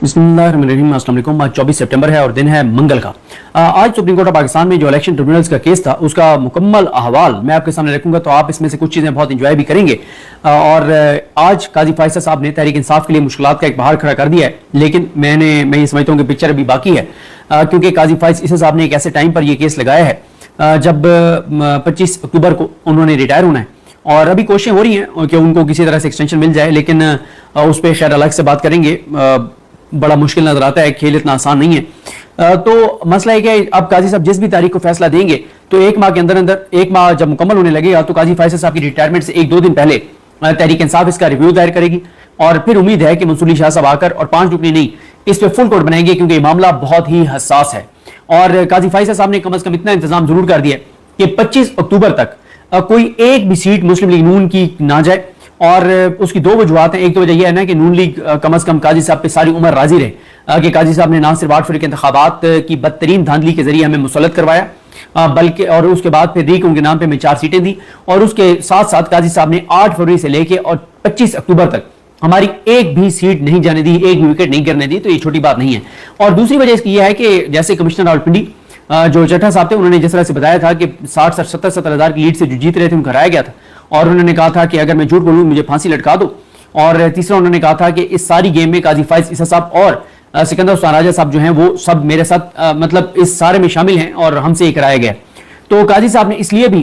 बिस्मिल्लाहिर्रहमानिर्रहीम। अस्सलाम वालेकुम। आज 24 सितंबर है और दिन है मंगल का। आज सुप्रीम कोर्ट ऑफ पाकिस्तान में जो इलेक्शन ट्रिब्यूनल्स का केस था उसका मुकम्मल अहवाल मैं आपके सामने रखूंगा, तो आप इसमें से कुछ चीज़ें बहुत इंजॉय भी करेंगे। और आज काजी फैसल साहब ने तहरीक इंसाफ के लिए मुश्किलात का एक पहाड़ खड़ा कर दिया है, लेकिन मैं ये समझता हूँ कि पिक्चर अभी बाकी है, क्योंकि काजी फैसल साहब ने एक ऐसे टाइम पर यह केस लगाया है जब 25 अक्टूबर को उन्होंने रिटायर होना है और अभी कोशिशें हो रही हैं कि उनको किसी तरह से एक्सटेंशन मिल जाए, लेकिन उस पर खैर अलग से बात करेंगे। बड़ा मुश्किल नजर आता है, खेल इतना आसान नहीं है। तो मसला है कि अब काजी साहब जिस भी तारीख को फैसला देंगे तो एक माह के अंदर अंदर, एक माह जब मुकम्मल होने लगेगा तो काजी फैसल साहब की रिटायरमेंट से 1-2 दिन पहले तहरीक इंसाफ इसका रिव्यू दायर करेगी और फिर उम्मीद है कि मंसूर अली शाह साहब आकर और 5 रुकनी नहीं, इस पर फुल कोर्ट बनाएंगे, क्योंकि मामला बहुत ही हसास है। और काजी फैसल साहब ने कम अज कम इतना इंतजाम जरूर कर दिया कि 25 अक्टूबर तक कोई एक भी सीट मुस्लिम लीग नून की ना जाए। और उसकी 2 वजूहत हैं। एक तो वजह यह है ना कि नून लीग कम अज कम काजी साहब पे सारी उम्र राजी रहे कि काजी साहब ने ना सिर्फ 8 फरवरी के इंतखाबात की बदतरीन धांधली के जरिए हमें मुसल्लत करवाया, बल्कि और उसके बाद फिर रीक उनके नाम पे हमें 4 सीटें दी, और उसके साथ साथ काजी साहब ने 8 फरवरी से लेके और 25 अक्टूबर तक हमारी एक भी सीट नहीं जाने दी, एक भी विकेट नहीं गिरने दी। तो ये छोटी बात नहीं है। और दूसरी वजह इसकी यह है कि जैसे कमिश्नर रावलपिंडी जो चट्टा साहब थे, उन्होंने जिस तरह से बताया था कि 60-70 हज़ार की लीड से जो जीत रहे थे उनको हराया गया था, और उन्होंने कहा था कि अगर मैं झूठ बोलूं मुझे फांसी लटका दो। और तीसरा उन्होंने कहा था कि इस सारी गेम में काजी फैसल साहब और सिकंदर उस्मान राजा साहब जो हैं वो सब मेरे साथ मतलब इस सारे में शामिल हैं और हमसे ये कराया गया। तो काजी साहब ने इसलिए भी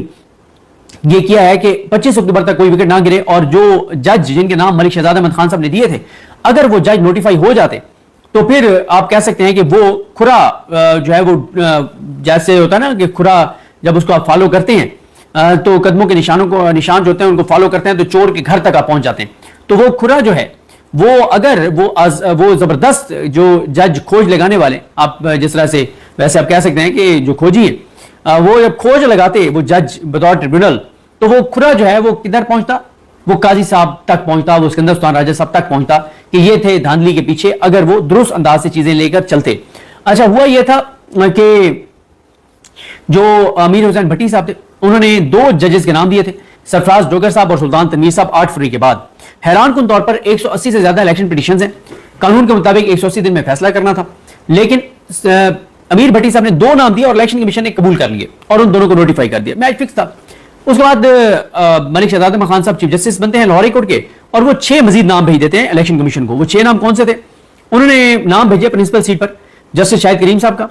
ये किया है कि 25 अक्टूबर तक कोई विकेट ना गिरे, और जो जज जिनके नाम मलिक शहजाद अहमद खान साहब ने दिए थे, अगर वो जज नोटिफाई हो जाते तो फिर आप कह सकते हैं कि वो खुरा जो है वो जैसे होता है ना कि खुरा जब उसको आप फॉलो करते हैं तो कदमों के निशान जो होते हैं उनको फॉलो करते हैं तो चोर के घर तक आप पहुंच जाते हैं। तो वो खुरा जो है वो अगर वो जबरदस्त जो जज खोज लगाने वाले, आप जिस तरह से वैसे आप कह सकते हैं कि जो खोजी है वो जब खोज लगाते वो जज बतौर ट्रिब्यूनल, तो वो खुरा जो है वो किधर पहुंचता, वो काजी साहब तक पहुंचता, वो सिकंदर उस्मान राजा साहब तक पहुंचता कि ये थे धांधली के पीछे, अगर वो दुरुस्त अंदाज से चीजें लेकर चलते। अच्छा हुआ ये था कि जो अमीर हुसैन भट्टी साहब थे उन्होंने 2 जजेस के नाम दिए थे, सरफराज डोगर साहब और सुल्तान तनवीर साहब 8 फरवरी के बाद। हैरान कुन तौर पर 180 से ज्यादा इलेक्शन पिटीशंस हैं, कानून के मुताबिक 180 दिन में फैसला करना था, लेकिन अमीर भट्टी साहब ने 2 नाम दिए और इलेक्शन कमीशन ने कबूल कर लिए और उन दोनों को नोटिफाई कर दिया, मैच फिक्स था। उसके बाद मलिक शहजाद अहमद खान साहब चीफ जस्टिस बनते हैं लाहौर हाई कोर्ट के, और वो 6 मजीद नाम भेज देते हैं इलेक्शन कमीशन को। वो 6 नाम कौन से थे? उन्होंने नाम भेजे प्रिंसिपल सीट पर जस्टिस शाहिद करीम साहब का,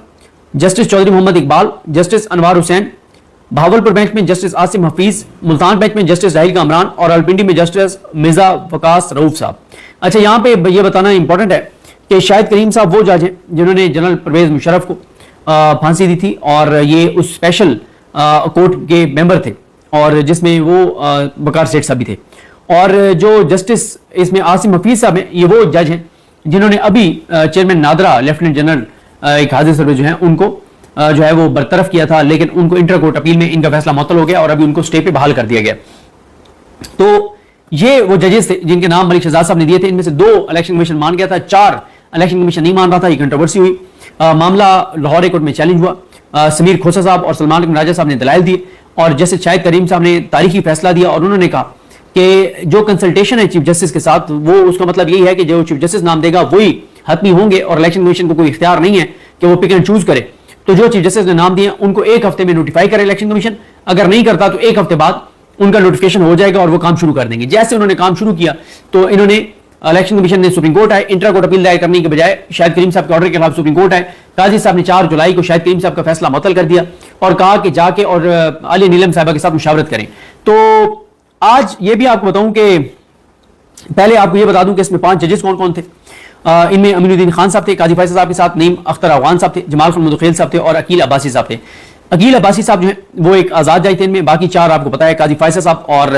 जस्टिस चौधरी मोहम्मद इकबाल, जस्टिस अनवार हुसैन, भावलपुर बेंच में जस्टिस आसिम हफीज, मुल्तान बेंच में जस्टिस राहिल कामरान और रावलपिंडी में जस्टिस मिर्जा वकास रऊफ साहब। अच्छा, यहाँ पे ये बताना इंपॉर्टेंट है कि शाहिद करीम साहब वो जज हैं जिन्होंने जनरल परवेज मुशर्रफ को फांसी दी थी, और ये उस स्पेशल कोर्ट के मेंबर थे और जिसमें वो वकार सेठ साहब भी थे। और जो जस्टिस इसमें आसिम हफीज साहब हैं, ये वो जज हैं जिन्होंने अभी चेयरमैन नादरा लेफ्टिनेंट जनरल एक हाजिर सर्वे जो है उनको जो है वो बरतरफ किया था, लेकिन उनको इंटर कोर्ट अपील में इनका फैसला मुअत्तल हो गया और अभी उनको स्टे पे बहाल कर दिया गया। तो ये वो जजेस थे जिनके नाम मलिक शहजाद साहब ने दिए थे। इनमें से 2 इलेक्शन कमीशन मान गया था, 4 इलेक्शन कमीशन नहीं मान रहा था। ये कंट्रोवर्सी हुई, मामला लाहौर हाई कोर्ट में चैलेंज हुआ। समीर खोसा साहब और सलमान राजा साहब ने दलाइल दिए और जस्टिस शाहिद करीम साहब ने तारीखी फैसला दिया, और उन्होंने कहा कि जो कंसल्टेशन है चीफ जस्टिस के साथ, वो उसका मतलब यही है कि जो चीफ जस्टिस नाम देगा वही हतमी होंगे और इलेक्शन कमीशन को कोई इख्तियार नहीं है कि वो पिक एंड चूज करे। तो जो चीफ जस्टिस ने नाम दिए उनको 1 हफ्ते में नोटिफाई करे इलेक्शन कमीशन, अगर नहीं करता तो 1 हफ्ते बाद उनका नोटिफिकेशन हो जाएगा और वो काम शुरू कर देंगे। जैसे उन्होंने काम शुरू किया तो इन्होंने इलेक्शन कमीशन ने सुप्रीम कोर्ट आए, इंटर कोर्ट अपील दायर करने के बजाय शाहिद करीम साहब के ऑर्डर के खिलाफ सुप्रीम कोर्ट आए। काजी साहब ने 4 जुलाई को शाहिद करीम साहब का फैसला मुअत्तल कर दिया और कहा कि जाके और आलिया नीलम साहिबा के साथ मुशावरत करें। तो आज ये भी आपको बताऊं कि पहले आपको ये बता दूं कि इसमें 5 जजेस कौन कौन थे। इनमें अमीनुद्दीन खान साहब थे काजी फैसल साहब के साथ, नईम अख्तर अफगान साहब थे, जमाल खान मुदखेल साहब थे और अकील अब्बासी साहब थे। अकील अब्बासी साहब जो है वो एक आजाद जज थे इनमें, बाकी 4 आपको पता है काजी फैसल साहब और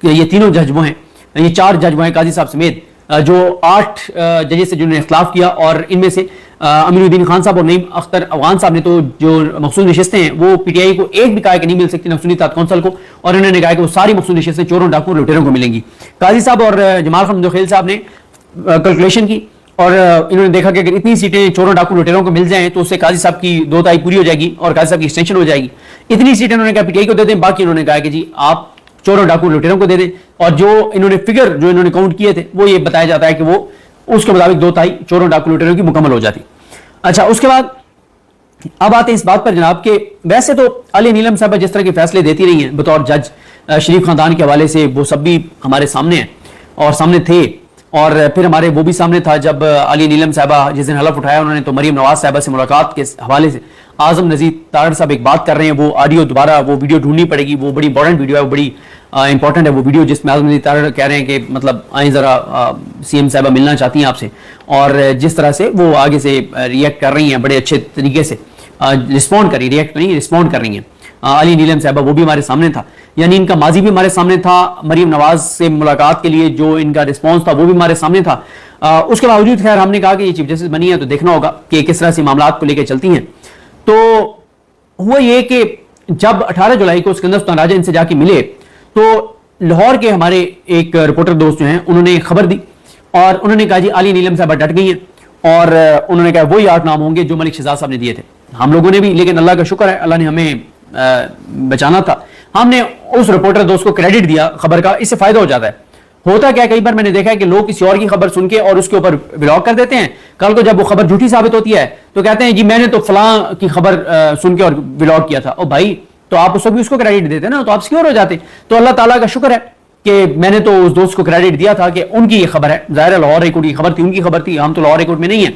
ये तीनों जज वो हैं, ये 4 जज वो हैं काजी साहब समेत, जो 8 जजेस से जिन्होंने इख्तिलाफ किया। और इनमें से अमीनुद्दीन खान साहब और नईम अख्तर अफगान साहब ने तो जो मखसूस नशिस्तें हैं वो पीटीआई को एक भी कहा कि नहीं मिल सकती नफसुनी तात कौंसल को, और इन्होंने कहा कि वो सारी मखसूस नशिस्तें चोरों डाकुओं लुटेरों को मिलेंगी। काजी साहब और जमाल खान मुदखेल साहब ने कैलकुलेशन की और इन्होंने देखा कि अगर इतनी सीटें चोरों डाकू लुटेरों को मिल जाएं तो उससे काजी साहब की 2 तारीख पूरी हो जाएगी और काजी साहब की एक्सटेंशन हो जाएगी। इतनी सीटें उन्होंने कहा पीटीआई को दे दें, बाकी उन्होंने कहा कि जी आप चोरों डाकू लुटेरों को दे दें। और जो इन्होंने फिगर जो इन्होंने काउंट किए थे वो ये बताया जाता है कि वो उसके मुताबिक 2/3 चोरों डाकू लुटेरों की मुकम्मल हो जाती। अच्छा, उसके बाद अब आते हैं इस बात पर जनाब कि वैसे तो अली नीलम साहब जिस तरह के फैसले देती रही हैं बतौर जज शरीफ खानदान के हवाले से, वो सब भी हमारे सामने हैं और सामने थे, और फिर हमारे वो भी सामने था जब अली नीलम साहबा जिस दिन हलफ उठाया उन्होंने, तो मरीम नवाज साहबा से मुलाकात के हवाले से आजम नजीर तारड़ साहब एक बात कर रहे हैं, वो ऑडियो दोबारा वो वीडियो ढूंढनी पड़ेगी, वो बड़ी इंपॉर्टेंट वीडियो है, वो बड़ी इंपॉर्टेंट है वो वीडियो, जिसमें आजम नजीर तारड़ कह रहे हैं कि मतलब आए ज़रा सीएम साहबा मिलना चाहती हैं आपसे, और जिस तरह से वो आगे से रिएक्ट कर रही हैं बड़े अच्छे तरीके से, रिस्पॉन्ड कर रही, रिएक्ट नहीं रिस्पॉन्ड कर रही हैं। अली नीलम साहबा वो भी हमारे सामने था, यानी इनका माजी भी हमारे सामने था, मरीम नवाज से मुलाकात के लिए जो इनका रिस्पॉन्स था वो भी हमारे सामने था। उसके बावजूद खैर हमने कहा कि ये चीफ जस्टिस बनी है तो देखना होगा कि किस तरह से मामला को लेकर चलती हैं। तो हुआ ये कि जब 18 जुलाई को सिकंदर सुल्तान राजा इनसे जाके मिले तो लाहौर के हमारे एक रिपोर्टर दोस्त जो हैं उन्होंने खबर दी और उन्होंने कहा जी अली नीलम साहबा डट गई हैं, और उन्होंने कहा वही 8 नाम होंगे जो मलिक शहजाद साहब ने दिए थे। हम लोगों ने भी, लेकिन अल्लाह का शुक्र है अल्लाह ने हमें बचाना था, हमने उस रिपोर्टर दोस्त को क्रेडिट दिया खबर का। इससे फायदा हो जाता है। होता क्या, कई बार मैंने देखा है कि लोग किसी और की खबर सुन के और उसके ऊपर व्लॉग कर देते हैं, कल को जब वो खबर झूठी साबित होती है तो कहते हैं जी मैंने तो फलां की खबर सुन के और व्लॉग किया था। ओ भाई, तो आप उस भी उसको क्रेडिट देते ना, तो आप सिक्योर हो जाते। तो अल्लाह ताला का शुक्र है कि मैंने तो उस दोस्त को क्रेडिट दिया था कि उनकी ये खबर है, ज़ाहिर है लाहौर हाई कोर्ट की खबर थी, उनकी खबर थी, हम तो लाहौर हाई कोर्ट में नहीं है,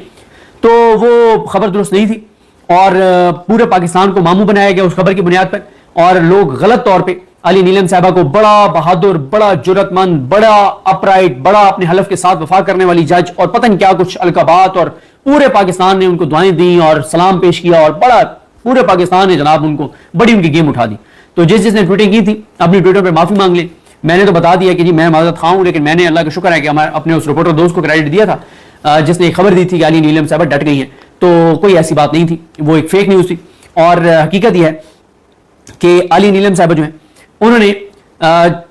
तो वो खबर दुरुस्त नहीं थी और पूरे पाकिस्तान को मामू बनाया गया उस खबर की बुनियाद पर, और लोग गलत तौर पे अली नीलम साहबा को बड़ा बहादुर, बड़ा जुर्रतमंद, बड़ा अपराइट, बड़ा अपने हलफ के साथ वफा करने वाली जज और पता नहीं क्या कुछ अलकाबात, और पूरे पाकिस्तान ने उनको दुआएं दी और सलाम पेश किया और बड़ा पूरे पाकिस्तान ने जनाब उनको बड़ी उनकी गेम उठा दी। तो जिसने ट्वीटिंग की थी अपनी ट्विटर पर माफी मांग ले। मैंने तो बता दिया कि जी मैं माजरत खा हूं, लेकिन मैंने अल्लाह का शुक्र है कि हमारे अपने उस रिपोर्टर दोस्त को क्रेडिट दिया था जिसने खबर दी थी कि अली नीलम साहबा डट गई हैं। तो कोई ऐसी बात नहीं थी, वो एक फेक न्यूज थी। और हकीकत यह है कि अली नीलम साहबा जो है उन्होंने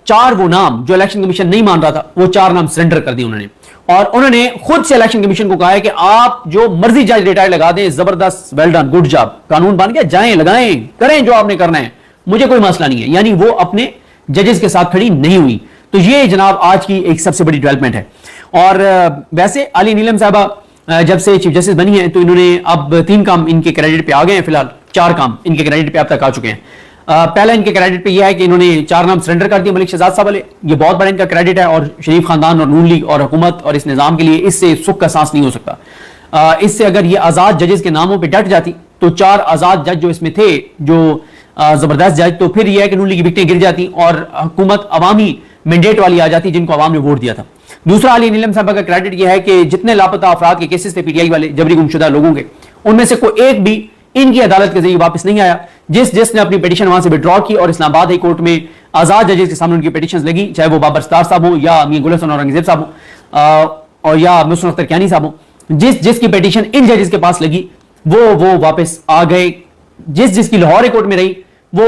4 वो नाम जो इलेक्शन कमीशन नहीं मान रहा था वो 4 नाम सरेंडर कर दिए उन्होंने, और उन्होंने खुद से इलेक्शन कमीशन को कहा है कि आप जो मर्जी जज रिटायर लगा दें, जबरदस्त, वेल डन, गुड जॉब, कानून बन गया, जाएं लगाएं करें जो आपने करना है, मुझे कोई मसला नहीं है। यानी वो अपने जजेस के साथ खड़ी नहीं हुई। तो ये जनाब आज की एक सबसे बड़ी डेवलपमेंट है। और वैसे अली नीलम साहबा जब से चीफ जस्टिस बनी है तो इन्होंने अब 3 काम इनके क्रेडिट पे आ गए हैं, फिलहाल 4 काम इनके क्रेडिट पे अब तक आ चुके हैं। पहला इनके क्रेडिट पे यह है कि इन्होंने 4 नाम सरेंडर कर दिए मलिक शहजाद साहब वाले, ये बहुत बड़ा इनका क्रेडिट है, और शरीफ खानदान और नून लीग और हुकूमत और इस निजाम के लिए इससे सुख का सांस नहीं हो सकता। इससे अगर ये आजाद जजेस के नामों पे डट जाती तो 4 आजाद जज जो इसमें थे, जो जबरदस्त जज, तो फिर यह है कि नून लीग की विकटें गिर जाती और हुकूमत अवामी मैंडेट वाली आ जाती जिनको अवाम ने वोट दिया था। दूसरा अली नीलम साहब का क्रेडिट यह है कि जितने लापता अफराद के केसेस थे पीटीआई वाले जबरी गुमशुदा लोगों के, उनमें से कोई एक भी इनकी अदालत के जरिए वापस नहीं आया। जिसने अपनी पिटीशन वहां से विड्रॉ की और इस्लामाबाद हाई कोर्ट में आजाद जजेस के सामने उनकी पिटीशन लगी, चाहे वो बाबर सत्तार साहब हो या मियां गुल हसन औरंगजेब साहब हो और या मुहसिन अख्तर कियानी साहब हो, जिसकी पिटीशन इन जजेस के पास लगी वो वापस आ गए। जिसकी लाहौर हाई कोर्ट में रही वो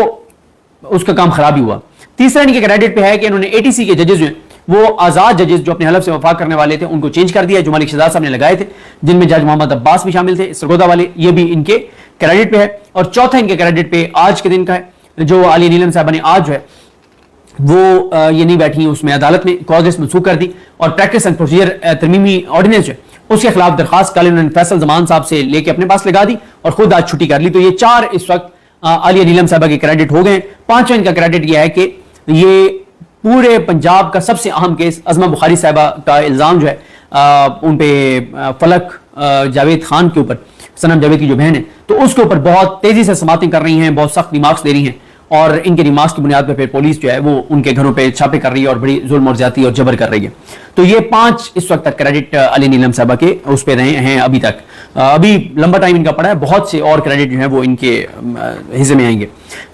उसका काम खराब ही हुआ। तीसरा इनके क्रेडिट पे है कि इन्होंने एटीसी के जजेस जो हैं वो आजाद जजेस जो अपने हलफ से वफा करने वाले थे उनको चेंज कर दिया, जो मलिक शहजाद साहब ने लगाए थे, जिनमें जज मोहम्मद अब्बास भी शामिल थे सरगोदा वाले, ये भी इनके क्रेडिट पे है। और चौथा इनके क्रेडिट पे आज के दिन का है, जो अली नीलम साहब ने आज जो है वो ये नहीं बैठी उसमें अदालत में कॉज मनसूख कर दी और प्रैक्टिस एंड प्रोसीजर तरमीमी ऑर्डिनेंस है उसके खिलाफ दरखास्त कल उन्होंने फैसल जमान साहब से लेके अपने पास लगा दी और खुद आज छुट्टी कर ली। तो ये 4 इस वक्त अली नीलम साहबा के क्रेडिट हो गए। 5वां इनका क्रेडिट यह है कि ये पूरे पंजाब का सबसे अहम केस अजमा बुखारी साहबा का इल्जाम जो है उन पे फलक जावेद खान के ऊपर, सनम जावेद की जो बहन है, तो उसके ऊपर बहुत तेजी से समातें कर रही हैं, बहुत सख्त रिमार्क्स दे रही हैं और इनके रिमार्क्स की बुनियाद पर फिर पुलिस जो है वो उनके घरों पे छापे कर रही है और बड़ी जुल्म और ज्यादती और जबर कर रही है। तो ये 5 इस वक्त तक क्रेडिट अली नीलम साहबा के उस पे रहे हैं अभी तक। अभी लंबा टाइम इनका पड़ा है, बहुत से और क्रेडिट जो है वो इनके हिस्से में आएंगे।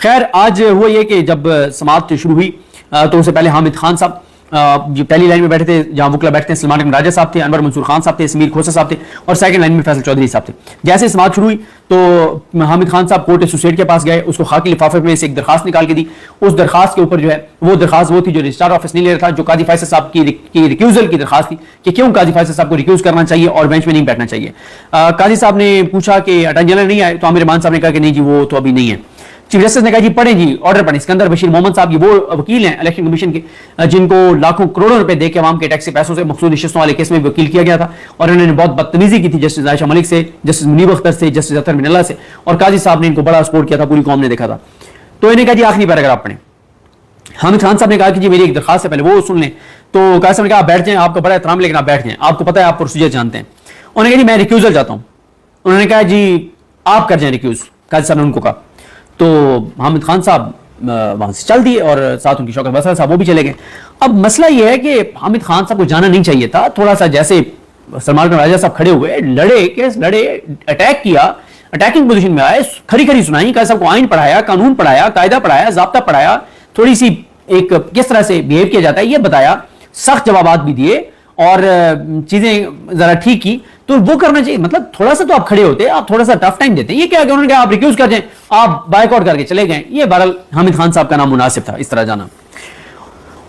खैर आज हुआ ये कि जब समाअत शुरू हुई तो उससे पहले हामिद खान साहब जो पहली लाइन में बैठे थे, जहां वकला बैठते हैं, सलमान राजा साहब थे, अनवर मंसूर खान साहब थे, समीर खोसा साहब थे और सेकंड लाइन में फैसल चौधरी साहब थे। जैसे समाअत शुरू हुई तो हामिद खान साहब कोर्ट एसोसिएट के पास गए, उसको खाकी लिफाफे में से एक दरखास्त निकाल के दी। उस दरखास्त के ऊपर जो है वो दरखास्त वो थी जो रजिस्ट्रार ऑफिस नहीं ले रहा था, जो काजी फैसल साहब की रिक्यूजल की दरखास्त थी कि क्यों काजी फैसल साहब को रिक्यूज करना चाहिए और बेंच में नहीं बैठना चाहिए। काजी साहब ने पूछा कि अटॉर्नी जनरल नहीं आए, तो आमिर मान साहब ने कहा कि नहीं जी वो तो अभी नहीं है। चीफ जस्टिस ने कहा जी पढ़ें जी ऑर्डर पढ़ें। सिकंदर बशीर मोहम्मद साहब ये वो वकील हैं इलेक्शन कमीशन के जिनको लाखों करोड़ों रुपए देकर अवाम के टैक्स के पैसों से मखसूस नशिस्तों वाले केस में वकील किया गया था, और इन्होंने बहुत बदतमीजी की थी जस्टिस आयशा मलिक से, जस्टिस मुनीब अख्तर से, जस्टिस अतर मिनल्ला से, और काजी साहब ने इनको बड़ा सपोर्ट किया था, पूरी कौम ने देखा था। तो इन्हें कहा जी आखिरी पैराग्राफ पढ़ें। हामिद खान साहब ने कहा कि जी मेरी एक दरखास्त है पहले वो सुन लें। तो काजी साहब ने कहा आप बैठ जाएं, आपका बड़ा एहतराम लेकिन आप बैठ जाएं, आपको पता है आप प्रोसीजर जानते हैं। उन्होंने कहा जी मैं रिक्यूजल चाहता हूं। उन्होंने कहा जी आप कर जाएं रिक्यूज, काजी साहब ने उनको कहा। तो हामिद खान साहब वहां से चल दिए और साथ उनकी शौकत बसरा साहब वो भी चले गए। अब मसला ये है कि हामिद खान साहब को जाना नहीं चाहिए था, थोड़ा सा जैसे सलमान खान राजा साहब खड़े हुए, लड़े, केस लड़े, अटैक किया, अटैकिंग पोजीशन में आए, खरी खरी सुनाई, काजी साहब को आइन पढ़ाया, कानून पढ़ाया, कायदा पढ़ाया, ज़ाब्ता पढ़ाया, थोड़ी सी एक किस तरह से बिहेव किया जाता है ये बताया, सख्त जवाबात भी दिए और चीजें जरा ठीक की। तो वो करना चाहिए, मतलब थोड़ा सा तो आप खड़े होते, आप थोड़ा सा टफ टाइम देते। ये क्या उन्होंने कहा आप रिक्यूज कर जाएं, आप बायकॉट करके चले गए। ये बहरहाल हामिद खान साहब का नाम मुनासिब था इस तरह जाना।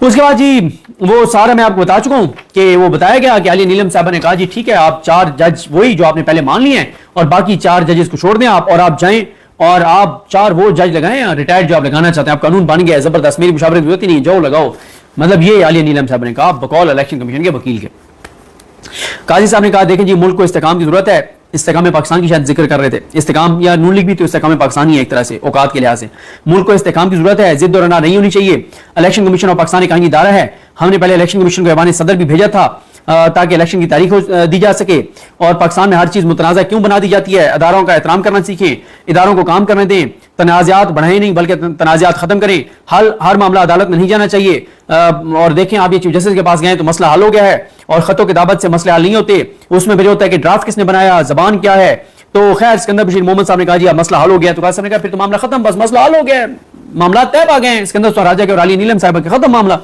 उसके बाद जी वो सारा मैं आपको बता चुका हूं कि वो बताया गया कि आलिया नीलम साहब ने कहा जी ठीक है आप 4 जज वही जो आपने पहले मान लिए हैं और बाकी 4 जजेस को छोड़ दें आप, और आप जाएं और आप 4 वो जज लगाएं रिटायर्ड जो आप लगाना चाहते हैं। आप कानून बन गया है जबरदस्त, मेरी मुशावरत की जरूरत ही नहीं, जाओ लगाओ। मतलब ये आलिया नीलम साहब ने कहा बकौल इलेक्शन कमीशन के वकील के। काजी साहब ने कहा देखें जी मुल्क को इस्तेकाम की जरूरत है, इस्तेकाम पाकिस्तान की शायद जिक्र कर रहे थे, इस्तेकाम या नून लीग भी तो इस्तेकाम पाकिस्तान ही है एक तरह से औकात के लिहाज से। मुल्क को इस्तेकाम की जरूरत है, जिद और अना नहीं होनी चाहिए। इलेक्शन कमीशन ऑफ पाकिस्तान एक आईनी इदारा है, हमने पहले इलेक्शन कमीशन को ऐवान सदर भी भेजा था ताकि इलेक्शन की तारीख दी जा सके। और पाकिस्तान में हर चीज मुतनाज़ा क्यों बना दी जाती है, अदारों का एहतराम करना सीखें, इदारों को काम करने दें, तनाज़ात बढ़ाएं नहीं बल्कि तनाज़ात खत्म करें। हर मामला अदालत में नहीं जाना चाहिए। और देखें आप ये चीफ जस्टिस के पास गए तो मसला हल हो गया है, और खतों की दावत से मसले हल नहीं होते, उसमें फिर होता है कि ड्राफ्ट किसने बनाया, जबान क्या है। तो खैर सिकंदर बशीर मोहम्मद साहब ने कहा जी अब मसला हल हो गया। तो काजी साहब ने कहा फिर तो मामला खत्म, बस मसला हल हो गया, मामला तय आ गए सिकंदर राजा के और आलिया नीलम साहब के, खत्म मामला।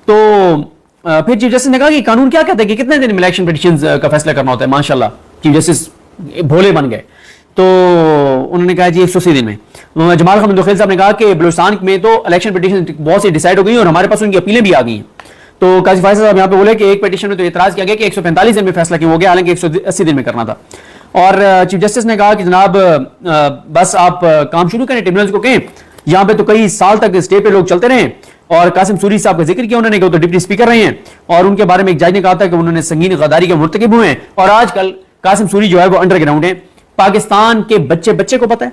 तो फिर चीफ जस्टिस ने कहा कि कानून क्या कहता है कि कितने दिन में इलेक्शन पिटीशंस का फैसला करना होता है। माशाल्लाह चीफ जस्टिस भोले बन गए। तो उन्होंने कहा जी 180 दिन में। जमाल खान मुंदखिल साहब ने कहा कि बलूचिस्तान में तो इलेक्शन पिटीशन बहुत सी डिसाइड हो गई और हमारे पास उनकी अपीलें भी आ गई हैं। तो काजी फायज साहब यहाँ पे बोले कि एक पिटीशन में तो एतराज किया गया कि 145 दिन में फैसला क्यों हो गया, हालांकि 180 दिन में करना था। और चीफ जस्टिस ने कहा कि जनाब बस आप काम शुरू करें, ट्रिब्यूनल्स को कहें, यहाँ पे तो कई साल तक स्टे पे लोग चलते रहे। और कासिम सूरी साहब का जिक्र किया उन्होंने, तो डिप्टी स्पीकर रहे हैं और उनके बारे में एक जज ने कहा था कि उन्होंने संगीन गद्दारी के मुर्तकिब हुए हैं। और आजकल कासिम सूरी जो है वो अंडरग्राउंड है, पाकिस्तान के बच्चे को पता है,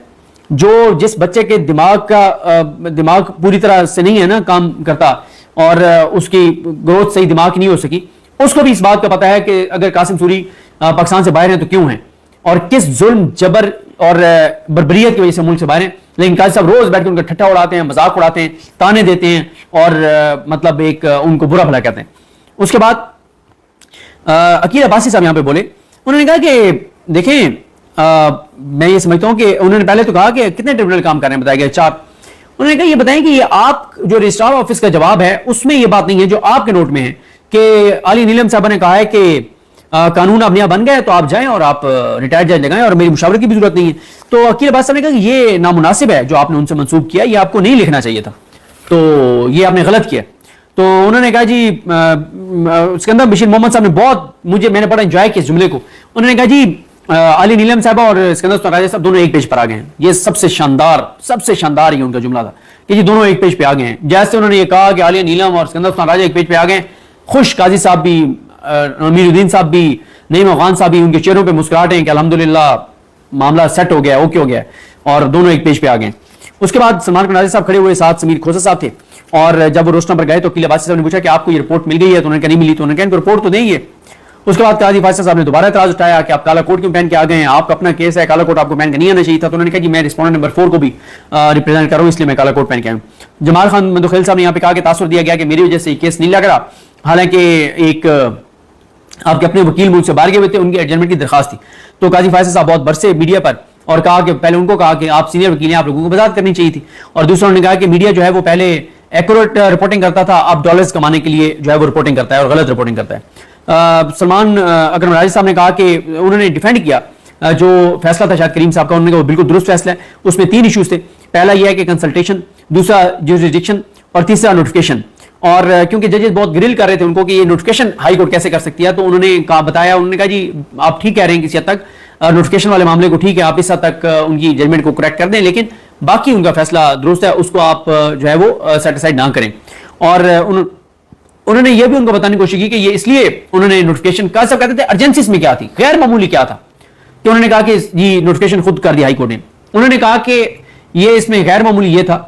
जो जिस बच्चे के दिमाग पूरी तरह से नहीं है ना काम करता और उसकी ग्रोथ सही दिमाग की नहीं हो सकी, उसको भी इस बात का पता है कि अगर कासिम सूरी पाकिस्तान से बाहर हैं तो क्यों हैं और किस जुल्म जबर और बर्बरियत की वजह से मुल्क से बाहर हैं। लेकिन काजी साहब रोज बैठ के उनका ठट्ठा उड़ाते हैं, मजाक उड़ाते हैं, ताने देते हैं और मतलब एक उनको बुरा भला कहते हैं। उसके बाद अकील अब्बासी साहब यहाँ पे बोले, उन्होंने कहा कि देखें मैं ये समझता हूं कि उन्होंने पहले तो कहा कि कितने ट्रिब्यूनल काम कर रहे हैं, बताया गया 4। उन्होंने कहा ये बताएं कि ये आप जो रजिस्ट्रार ऑफिस का जवाब है उसमें ये बात नहीं है जो आपके नोट में है कि आलिया नीलम साहब ने कहा है कि कानून अब नया बन गया है तो आप जाएं और आप रिटायर्ड जज लगाएं और मेरी मुशावरत की भी जरूरत नहीं है। तो अकील अब्बासी साहब ने कहा कि ये नामुनासिब है जो आपने उनसे मंसूब किया, ये आपको नहीं लिखना चाहिए था, तो ये आपने गलत किया। तो उन्होंने कहा जी सिकंदर बशीर मोहम्मद साहब ने बहुत मैंने बड़ा एंजॉय किया इस जुमले को। उन्होंने कहा जी आलिया नीलम साहब और सिकंदर राजा साहब दोनों एक पेज पर आ गए हैं। ये सबसे शानदार ये उनका जुमला था कि जी दोनों एक पेज पे आ गए हैं। जैसे उन्होंने ये कहा कि आलिया नीलम और सिकंदर राजा एक पेज पे आ गए, खुश काजी साहब भी, अमीरुद्दीन साहब भी, नईम अफगान साहब भी, उनके चेहरों पे मुस्कुराहट हैं कि अल्हम्दुलिल्लाह मामला सेट हो गया, ओके हो गया, और दोनों एक पेज पे आ गए। उसके बाद सलमान खान राजा साहब खड़े हुए, साथ समीर खोसा साहब थे, और जब वो रोस्टर पर गए तो अकील अब्बासी साहब ने पूछा कि आपको ये रिपोर्ट मिल गई है, तो उन्होंने कहा नहीं मिली। तो उन्होंने कहा रिपोर्ट तो देंगे। उसके बाद काजी फायसल साहब ने दोबारा एतराज उठाया कि आप काला कोट क्यों पहन के आ गए हैं, आपका अपना केस है, काला कोट आपको पहन के नहीं आना चाहिए था। तो उन्होंने कहा जी मैं रिस्पोंडेंट नंबर 4 को भी रिप्रेजेंट कर रहा हूं, इसलिए मैं काला कोट पहन के आया हूं। जमाल खान मुंदखिल साहब ने यहाँ पे कहा कि तासुर दिया गया कि मेरी वजह से ये केस नहीं लग रहा, हालांकि एक आपके अपने वकील मुल्क से बाहर गए हुए थे, उनकी एडजमेंट की दरखास्त थी। तो काजी फायसल साहब बहुत बरसे मीडिया पर और कहा कि पहले उनको कहा कि आप सीनियर वकील हैं, आप लोगों को वजाहत करनी चाहिए थी। और दूसरा उन्होंने कहा कि मीडिया जो है वो पहले एक्यूरेट रिपोर्टिंग करता था, अब डॉलर्स कमाने के लिए जो है वो रिपोर्टिंग करता है और गलत रिपोर्टिंग करता है। सलमान अकरम राजा साहब ने कहा कि उन्होंने डिफेंड किया जो फैसला था शायद करीम साहब का, उन्होंने कहा वो बिल्कुल दुरुस्त फैसला है। उसमें 3 इश्यूज थे, पहला यह है कि कंसल्टेशन, दूसरा ज्यूरिसडिक्शन और तीसरा नोटिफिकेशन। और क्योंकि जजेस बहुत ग्रिल कर रहे थे उनको कि ये नोटिफिकेशन हाई कोर्ट कैसे कर सकती है, तो उन्होंने बताया, उन्होंने कहा जी आप ठीक कह रहे हैं किसी हद तक नोटिफिकेशन वाले मामले को ठीक है, आप इस हद तक उनकी जजमेंट को करेक्ट कर दें, लेकिन باقی ان کا فیصلہ درست ہے, اس کو آپ جو ہے وہ سیٹسفائڈ نہ کریں. اور انہوں نے یہ بھی ان کو بتانے کی کوشش کی کہ یہ اس لیے انہوں نے نوٹیفکیشن کا سب کہتے تھے ارجنسی اس میں کیا تھی, غیر معمولی کیا تھا, کہ انہوں نے کہا کہ یہ نوٹیفکیشن خود کر دیا ہائی کورٹ نے. انہوں نے کہا کہ یہ اس میں غیر معمولی یہ تھا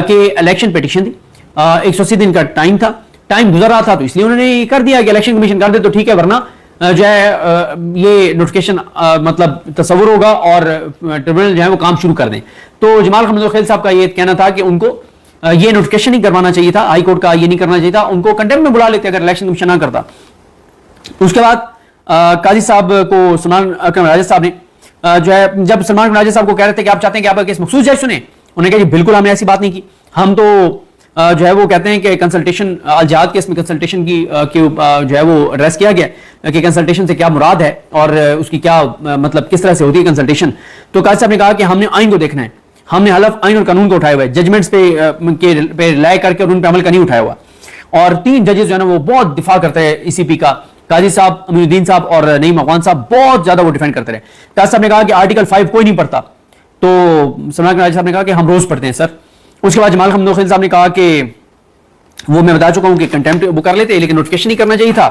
کہ الیکشن پیٹیشن تھی, 180 دن کا ٹائم تھا, ٹائم گزر رہا تھا, تو اس لیے انہوں نے یہ کر دیا کہ الیکشن کمیشن کر دے تو ٹھیک ہے, ورنہ جو ہے یہ نوٹیفکیشن مطلب تصور ہوگا اور ٹریبونل جو ہے وہ کام شروع کر دیں. تو جمال خالد خیل صاحب کا یہ کہنا تھا کہ ان کو یہ نوٹیفکیشن نہیں کروانا چاہیے تھا, ہائی کورٹ کا یہ نہیں کرنا چاہیے تھا, ان کو کنٹیمپٹ میں بلا لیتے اگر الیکشن کمیشن نہ کرتا. اس کے بعد قاضی صاحب کو سلمان اکرم راجہ صاحب نے جو ہے, جب سلمان اکرم راجہ صاحب کو کہہ رہے تھے کہ آپ چاہتے ہیں کہ آپ کا کیس مخصوص جج سنیں, انہوں نے کہا جی بالکل ہم نے ایسی بات نہیں کی, ہم تو جو ہے وہ کہتے ہیں کہ کنسلٹیشن الجہاد کیس میں کنسلٹیشن کی جو ہے وہ ایڈریس کیا گیا کہ کنسلٹیشن سے کیا مراد ہے اور اس کی کیا مطلب کس طرح سے ہوتی ہے کنسلٹیشن. تو قاضی صاحب نے کہا کہ ہم نے آئین کو دیکھنا ہے, ہم نے حلف آئین اور قانون کو اٹھایا ہوا ہے, ججمنٹس پہ رائے کر کے اور ان پہ عمل کا نہیں اٹھایا ہوا. اور 3 ججز جو ہے نا وہ بہت دفاع کرتے ہیں ای سی پی کا, قاضی صاحب, امین الدین صاحب اور نعیم افغان صاحب, بہت زیادہ وہ ڈیفینڈ کرتے رہے. قاضی صاحب نے کہا کہ آرٹیکل 5 کوئی نہیں پڑھتا, تو سلمان راجہ صاحب نے کہا کہ ہم روز پڑھتے ہیں سر. اس کے بعد جمال خالد خیل صاحب نے کہا کہ وہ میں بتا چکا ہوں کہ کنٹیمپٹ وہ کر لیتے لیکن نوٹیفکیشن نہیں کرنا چاہیے تھا.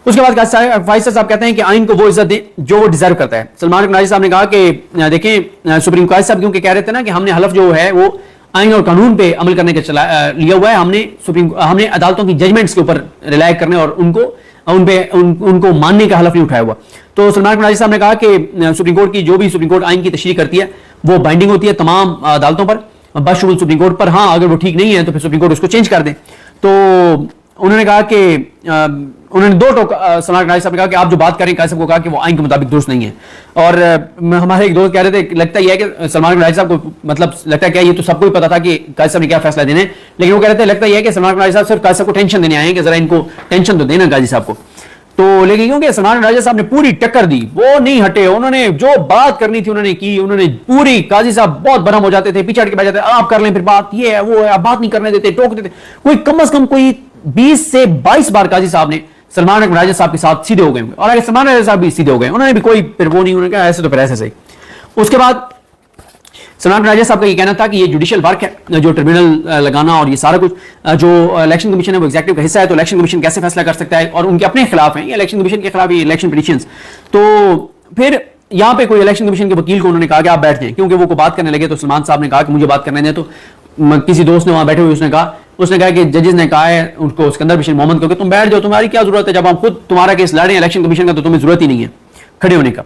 اس کے بعد فائز صاحب کہتے ہیں کہ آئین کو وہ عزت دیں جو وہ ڈیزرو کرتا ہے. سلمان راجہ صاحب نے کہا کہ دیکھیں سپریم کورٹ صاحب کیونکہ کہہ رہے تھے نا کہ ہم نے حلف جو ہے وہ آئین اور قانون پہ عمل کرنے کا لیا ہوا ہے, ہم نے عدالتوں کی ججمنٹس کے اوپر ریلائی کرنے اور ان کو ماننے کا حلف نہیں اٹھایا ہوا. تو سلمان راجہ صاحب نے کہا کہ سپریم کورٹ کی جو بھی سپریم کورٹ آئین کی تشریح کرتی ہے وہ بائنڈنگ ہوتی ہے تمام عدالتوں پر بشمول سپریم کورٹ پر. ہاں اگر وہ ٹھیک نہیں ہے تو پھر سپریم کورٹ اس کو چینج کر دیں. تو انہوں نے کہا کہ انہوں نے 2 ٹوک سلمان راجہ صاحب نے کہا کہ آپ جو بات کریں قاضی صاحب کو کہا کہ وہ آئین کے مطابق درست نہیں ہے. اور ہمارے ایک دوست کہہ رہے تھے لگتا یہ ہے کہ سلمان راجہ صاحب کو مطلب لگتا ہے کیا یہ تو سب کو ہی پتا تھا کہ قاضی صاحب نے کیا فیصلہ دینا ہے, لیکن وہ کہہ رہے تھے لگتا یہ ہے کہ سلمان راجہ صاحب صرف قاضی صاحب کو ٹینشن دینے آئے ہیں کہ ذرا ان کو ٹینشن تو دینا قاضی صاحب کو. تو لیکن کیونکہ سلمان راجہ صاحب نے پوری ٹکر دی, وہ نہیں ہٹے, انہوں نے جو بات کرنی تھی انہوں نے کی, انہوں نے پوری, قاضی صاحب بہت برہم ہو جاتے تھے, پیچھے ہٹ کے بیٹھ جاتے, آپ کر لیں پھر بات, یہ ہے وہ ہے, آپ بات نہیں کرنے دیتے, ٹوک دیتے. کوئی کم از کم کوئی 20 سے 22 بار قاضی صاحب نے سلمان اکرم راجہ صاحب کے ساتھ سیدھے ہو گئے, اور اگر سلمان راجہ صاحب بھی سیدھے ہو گئے, انہوں نے بھی کوئی پھر وہ نہیں, انہوں نے کہا ایسے تو پھر ایسے صحیح. اس کے بعد سلمان راجہ صاحب کا یہ کہنا تھا کہ یہ جوڈیشل ورک ہے جو ٹریبونل لگانا اور یہ سارا کچھ جو الیکشن کمیشن ہے وہ ایگزیکٹو کا حصہ ہے, تو الیکشن کمیشن کیسے فیصلہ کر سکتا ہے, اور ان کے اپنے خلاف ہیں یہ الیکشن کمیشن کے خلاف یہ الیکشن پٹیشنز. تو پھر یہاں پہ کوئی الیکشن کمیشن کے وکیل کو انہوں نے کہا کہ آپ بیٹھ جائیں, کیونکہ وہ کو بات کرنے لگے. تو سلمان صاحب نے کہا کہ مجھے بات کرنے دیں. تو کسی دوست نے وہاں بیٹھے ہوئے اس نے کہا کہ ججز نے کہا ہے ان کو اسکندر بشیر محمد کو کہ تم بیٹھ جاؤ, تمہاری کیا ضرورت ہے, جب ہم خود تمہارا کیس لڑیں الیکشن کمیشن کا تو تمہیں ضرورت ہی نہیں ہے کھڑے ہونے کا.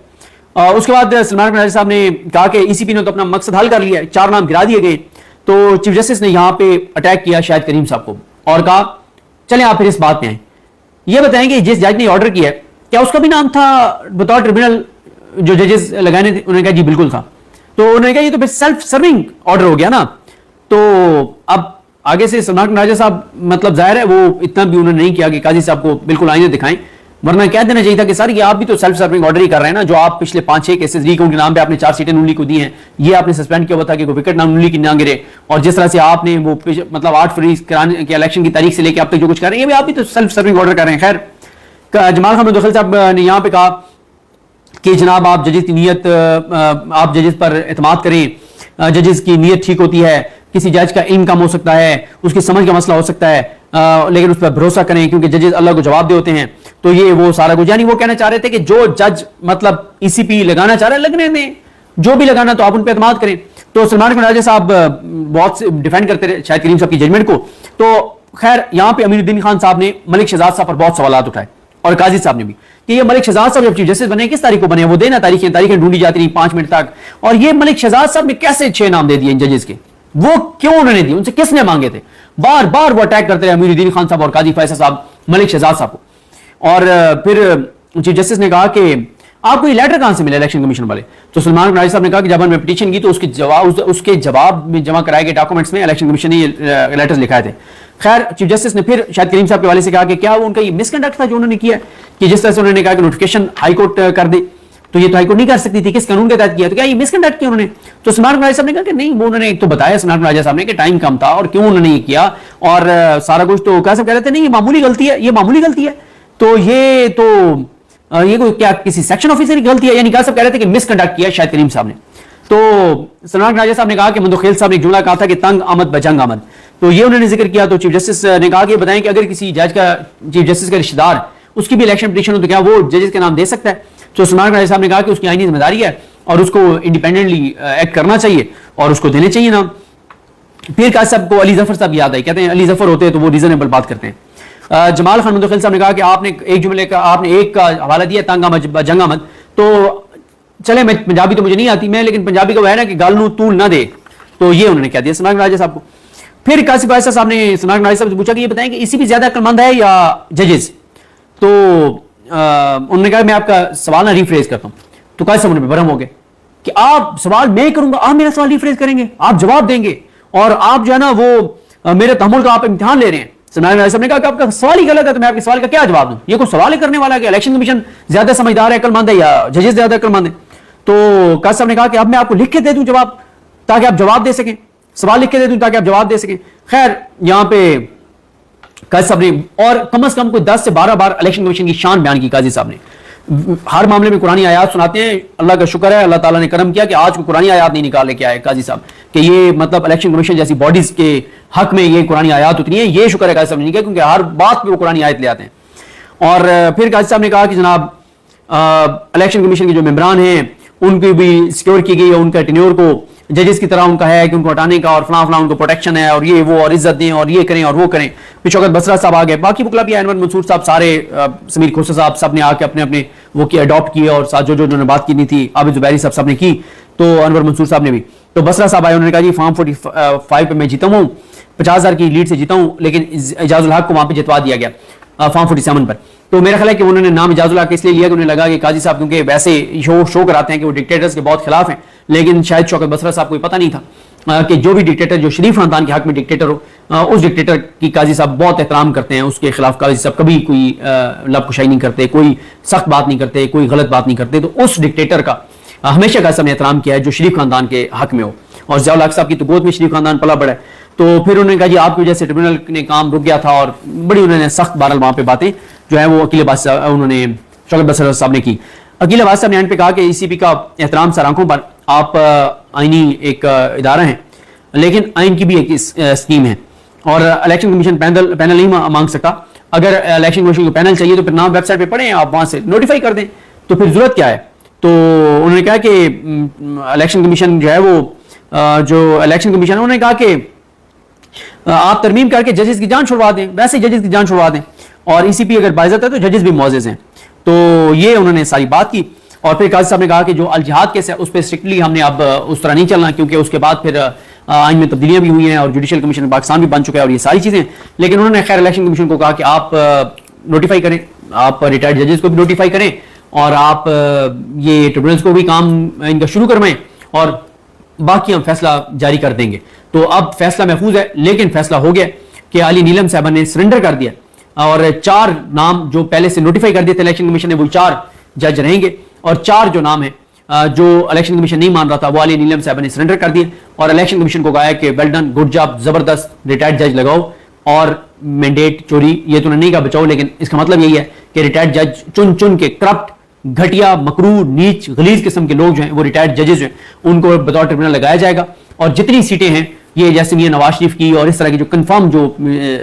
اس کے بعد سلمان راجہ صاحب نے کہا کہ ای سی پی نے تو اپنا مقصد حل کر لیا ہے, 4 نام گرا دیے گئے. تو چیف جسٹس نے یہاں پہ اٹیک کیا شاہد کریم صاحب کو اور کہا چلیں آپ پھر اس بات پہ آئیں, یہ بتائیں کہ جس جج نے آرڈر کیا ہے کیا اس کا بھی نام تھا بطور ٹریبونل جو ججز لگانے تھے. انہوں نے کہا جی بالکل تھا. تو انہوں نے کہا یہ تو پھر سیلف سرونگ آرڈر ہو گیا نا. تو اب آگے سے سلمان راجہ صاحب مطلب ظاہر ہے وہ اتنا بھی انہوں نے نہیں کیا کہ قاضی صاحب کو بالکل آئینے دکھائیں, ورنہ کہہ دینا چاہیے تھا کہ سر یہ آپ بھی تو سیلف سرونگ آرڈر ہی کر رہے ہیں نا, جو آپ پچھلے 5-6 کیسز ری کے نام پہ آپ نے 4 سیٹیں نون لیگ کو دی ہیں, یہ آپ نے سسپینڈ کیا ہوا تھا کہ کوئی وکٹ نون لیگ کی نہ گرے, اور جس طرح سے آپ نے وہ مطلب 8 فروری کرانے کے الیکشن کی تاریخ سے لے کے اب تک جو کچھ کر رہے ہیں یہ بھی آپ بھی تو سیلف سرونگ آرڈر کر رہے ہیں. خیر جمال خالد خیل صاحب نے یہاں پہ کہا کہ جناب آپ ججز کی نیت, آپ ججز پر اعتماد کریں, ججز کی نیت ٹھیک ہوتی ہے, کسی جج کا علم کم ہو سکتا ہے, اس کی سمجھ کا مسئلہ ہو سکتا ہے, لیکن اس پر بھروسہ کریں کیونکہ ججز اللہ کو جواب دے ہوتے ہیں. تو یہ وہ سارا کچھ, یعنی وہ کہنا چاہ رہے تھے کہ جو جج مطلب ای سی پی لگانا چاہ رہے ہیں لگنے دیں, جو بھی لگانا تو آپ ان پہ اعتماد کریں. تو سلمان اکرم راجہ صاحب بہت ڈیفینڈ کرتے رہے شاہد کریم صاحب کی ججمنٹ کو. تو خیر یہاں پہ امین الدین خان صاحب نے ملک شہزاد صاحب پر بہت سوالات اٹھائے, اور قاضی صاحب نے بھی, کہ یہ ملک شہزاد صاحب جب چیف جسٹس بنے کس تاریخ کو بنے, وہ دینا تاریخیں ڈھونڈی جاتی رہی 5 منٹ تک, اور یہ ملک شہزاد صاحب نے کیسے 6 نام دے دیے ان ججز کے, وہ کیوں انہوں نے دیے, ان سے کس نے مانگے تھے, بار بار وہ اٹیک کرتے رہے امین الدین خان صاحب اور قاضی فیصل صاحب ملک شہزاد صاحب کو. اور پھر چیف جسٹس نے کہا کہ آپ کو یہ لیٹر کہاں سے ملے الیکشن کمیشن والے. تو سلمان راجہ صاحب نے کہا کہ جب ہم نے پٹیشن کی تو اس کے جواب میں جمع کرائے گئے ڈاکومنٹس میں الیکشن کمیشن نے یہ لیٹرز لکھائے تھے. خیر چیف جسٹس نے پھر شاہد کریم صاحب کے والے سے کہا کہ کیا وہ ان کا یہ مس کنڈکٹ تھا جو انہوں نے کیا, کہ جس طرح سے انہوں نے کہا کہ نوٹیفکیشن ہائی کورٹ کر دے, تو یہ تو ہائی کورٹ نہیں کر سکتی تھی, کس قانون کے تحت کیا, تو کیا یہ مس کنڈکٹ کیا انہوں نے. تو سلمان راجہ صاحب نے کہا کہ نہیں, وہ انہوں نے ایک تو بتایا سلمان راجہ صاحب نے کہ ٹائم کم تھا اور کیوں انہوں نے یہ کیا, اور سارا کچھ. تو کیا صاحب کہہ رہے تھے نہیں یہ معمولی غلطی ہے, یہ معمولی غلطی ہے, تو یہ کوئی کیا کسی سیکشن آفیسر کی غلطی ہے, یعنی کیا صاحب کہہ رہے تھے کہ مس کنڈکٹ کیا شاہد کریم صاحب نے. تو سلمان راجہ صاحب نے کہا کہ مندوخیل صاحب نے ایک جملہ کہا تھا کہ تنگ آمد بجنگ آمد، تو یہ انہوں نے ذکر کیا. تو چیف جسٹس نے کہا کہ بتائیں کہ اگر کسی جج کا، چیف جسٹس کا رشتہ دار، اس کی بھی الیکشن پٹیشن ہو تو کیا وہ ججز کے نام دے سکتا ہے؟ تو سلمان راجہ صاحب نے کہا کہ اس کی آئینی ذمہ داری ہے اور اس کو انڈیپینڈنٹلی ایکٹ کرنا چاہیے اور اس کو دینے چاہیے نام. پھر قاضی صاحب کو علی ظفر صاحب یاد آئی، کہتے ہیں علی ظفر ہوتے ہیں تو وہ ریزنیبل بات کرتے ہیں. جمال خان مندوخیل صاحب نے کہا کہ آپ نے ایک جملے کا، آپ نے ایک کا حوالہ دیا تنگ آمد بجنگ آمد، تو چلے میں پنجابی تو مجھے نہیں آتی میں، لیکن پنجابی کا وہ ہے نا کہ گل نو طول نہ دے، تو یہ انہوں نے کہہ دیا سلمان راجہ صاحب کو. پھر قاضی بائسا صاحب نے سلمان راجہ صاحب سے پوچھا کہ یہ بتائیں کہ اسی بھی زیادہ عقل مند ہے یا ججز؟ تو انہوں نے کہا میں آپ کا سوال نہ ریفریز کرتا ہوں. تو قاضی صاحب نے برہم ہو گئے کہ آپ سوال میں کروں گا، آپ میرا سوال ریفریز کریں گے، آپ جواب دیں گے اور آپ جو ہے نا وہ میرے تحمل کا آپ امتحان لے رہے ہیں. سلمان راجہ صاحب نے کہا کہ آپ کا سوال ہی غلط ہے، تو میں آپ کے سوال کا کیا جواب دوں؟ یہ کوئی سوال ہی کرنے والا ہے کہ الیکشن کمیشن زیادہ سمجھدار ہے، عقل مند ہے، یا ججز زیادہ عقل مند ہے؟ تو قاضی صاحب نے کہا کہ اب میں آپ کو لکھ کے دے دوں جواب تاکہ آپ جواب دے سکیں، سوال لکھ کے دے دوں تاکہ آپ جواب دے سکیں. خیر یہاں پہ قاضی صاحب نے اور کم از کم کوئی 10 سے 12 بار الیکشن کمیشن کی شان بیان کی. قاضی صاحب نے ہر معاملے میں قرآن آیات سناتے ہیں. اللہ کا شکر ہے اللہ تعالیٰ نے کرم کیا کہ آج کو قرآن آیات نہیں نکال لے کے آئے قاضی صاحب کہ یہ مطلب الیکشن کمیشن جیسی باڈیز کے حق میں یہ قرآن آیات اتنی ہے. یہ شکر ہے قاضی صاحب نے نہیں کیا کیونکہ ہر بات پہ وہ قرآن آیت لے آتے ہیں. اور پھر قاضی صاحب نے کہا کہ جناب الیکشن کمیشن کے جو ممبران ہیں ان کی بھی سیکیور کی گئی ہے، ان کا ٹینیور کو ججز کی طرح ان کا ہے کہ ان کو ہٹانے کا اور فلاں فلاں ان کو پروٹیکشن ہے اور یہ وہ اور عزت دیں اور یہ کریں اور وہ کریں. پھر شوکت بسرا صاحب آ گئے، باقی وکلا بھی انور منصور صاحب سارے، سمیر کھوسہ صاحب سب نے آ کے اپنے اپنے وہ کی اڈاپٹ کیے اور ساتھ جو انہوں نے بات کرنی تھی عابد زبیری صاحب سب نے کی، تو انور منصور صاحب نے بھی. تو بسرا صاحب آئے، انہوں نے کہا جی فارم 45 پہ میں جیتا ہوں، 50,000 کی لیڈ سے جیتا ہوں، لیکن اعجاز الحق کو وہاں پہ جتوا دیا گیا فارم 47 پر. تو میرا خیال ہے کہ انہوں نے نام اعجاز الحق اس لیے لیا کہ انہیں لگا کہ قاضی صاحب کیونکہ ویسے شو کراتے ہیں کہ وہ ڈکٹیٹرز کے بہت خلاف ہیں، لیکن شاید شوکت بسرا صاحب کو پتہ نہیں تھا کہ جو بھی ڈکٹیٹر جو شریف خاندان کے حق میں ڈکٹیٹر ہو، اس ڈکٹیٹر کی قاضی صاحب بہت احترام کرتے ہیں، اس کے خلاف قاضی صاحب کبھی کوئی لب کشائی نہیں کرتے، کوئی سخت بات نہیں کرتے، کوئی غلط بات نہیں کرتے. تو اس ڈکٹیٹر کا ہمیشہ قاضی صاحب نے احترام کیا ہے جو شریف خاندان کے حق میں ہو. اور ضیاء الحق صاحب کی تو گود میں شریف خاندان پلا بڑا ہے. تو پھر انہوں نے کہا جی آپ کی وجہ سے ٹریبونل نے کام رک گیا تھا، اور بڑی انہوں نے سخت بہرحال وہاں پہ باتیں جو ہیں وہ عقیل عباس صاحب انہوں نے شوکت بسرا صاحب نے کی. عقیل عباس صاحب نے اینڈ پہ کہا کہ ای سی پی کا احترام سر آنکھوں پر، آپ آئینی ایک ادارہ ہیں لیکن آئین کی بھی ایک اسکیم ہے اور الیکشن کمیشن پینل نہیں مانگ سکتا. اگر الیکشن کمیشن کو پینل چاہیے تو پھر نام ویب سائٹ پہ پڑھیں، آپ وہاں سے نوٹیفائی کر دیں، تو پھر ضرورت کیا ہے؟ تو انہوں نے کہا کہ الیکشن کمیشن جو ہے وہ جو الیکشن کمیشن انہوں نے کہا کہ آپ ترمیم کر کے ججز کی جان چھڑوا دیں، ویسے ججز کی جان چھڑوا دیں، اور ای سی پی اگر باعزت ہے تو ججز بھی معزز ہیں. تو یہ انہوں نے ساری بات کی. اور پھر قاضی صاحب نے کہا کہ جو الجہاد کیس ہے اس پہ اسٹرکٹلی ہم نے اب اس طرح نہیں چلنا، کیونکہ اس کے بعد پھر آئین میں تبدیلیاں بھی ہوئی ہیں اور جوڈیشل کمیشن پاکستان بھی بن چکا ہے اور یہ ساری چیزیں. لیکن انہوں نے خیر الیکشن کمیشن کو کہا کہ آپ نوٹیفائی کریں، آپ ریٹائرڈ ججز کو بھی نوٹیفائی کریں اور آپ یہ ٹریبونلز کو بھی کام ان کا شروع کروائیں اور باقی ہم فیصلہ جاری کر دیں گے. تو اب فیصلہ محفوظ ہے، لیکن فیصلہ ہو گیا کہ علی نیلم صاحبہ نے سرنڈر کر دیا اور 4 نام جو پہلے سے نوٹیفائی کر دیے تھے الیکشن کمیشن نے، وہ 4 جج رہیں گے، اور 4 جو نام ہیں جو الیکشن کمیشن نہیں مان رہا تھا وہ علی نیلم صاحبہ نے سرنڈر کر دیے اور الیکشن کمیشن کو کہا ہے کہ ویل ڈن، گڈ جاب، زبردست، ریٹائرڈ جج لگاؤ اور مینڈیٹ چوری یہ تو نہیں کہا بچاؤ، لیکن اس کا مطلب یہی ہے کہ ریٹائرڈ جج چن چن کے کرپٹ، گھٹیا، مکروہ، نیچ، غلیظ قسم کے لوگ جو ہیں وہ ریٹائرڈ ججز ہیں ان کو بطور ٹریبونل لگایا جائے گا. اور جتنی سیٹیں ہیں یہ جیسے میاں نواز شریف کی اور اس طرح کی جو کنفرم جو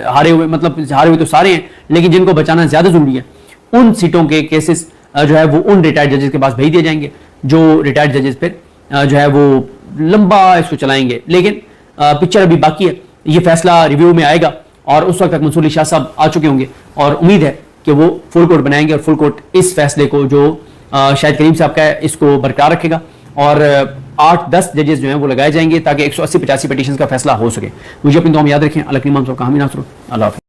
ہارے ہوئے، مطلب ہارے ہوئے تو سارے ہیں لیکن جن کو بچانا زیادہ ضروری ہے، ان سیٹوں کے کیسز جو ہے وہ ان ریٹائرڈ ججز کے پاس بھیج دیے جائیں گے جو ریٹائرڈ ججز پھر جو ہے وہ لمبا اس کو چلائیں گے. لیکن پکچر ابھی باقی ہے، یہ فیصلہ ریویو میں آئے گا اور اس وقت تک منصور علی شاہ صاحب آ چکے ہوں گے اور امید ہے کہ وہ فل کورٹ بنائیں گے اور فل کورٹ اس فیصلے کو جو شاہد کریم صاحب کا ہے اس کو برقرار رکھے گا اور 8-10 ججز جو ہیں وہ لگائے جائیں گے تاکہ 180-85 پٹیشنز کا فیصلہ ہو سکے. مجھے اپنی دعا میں یاد رکھیں. اللہ کریم صاحب کا حامی ناصر. اللہ حافظ.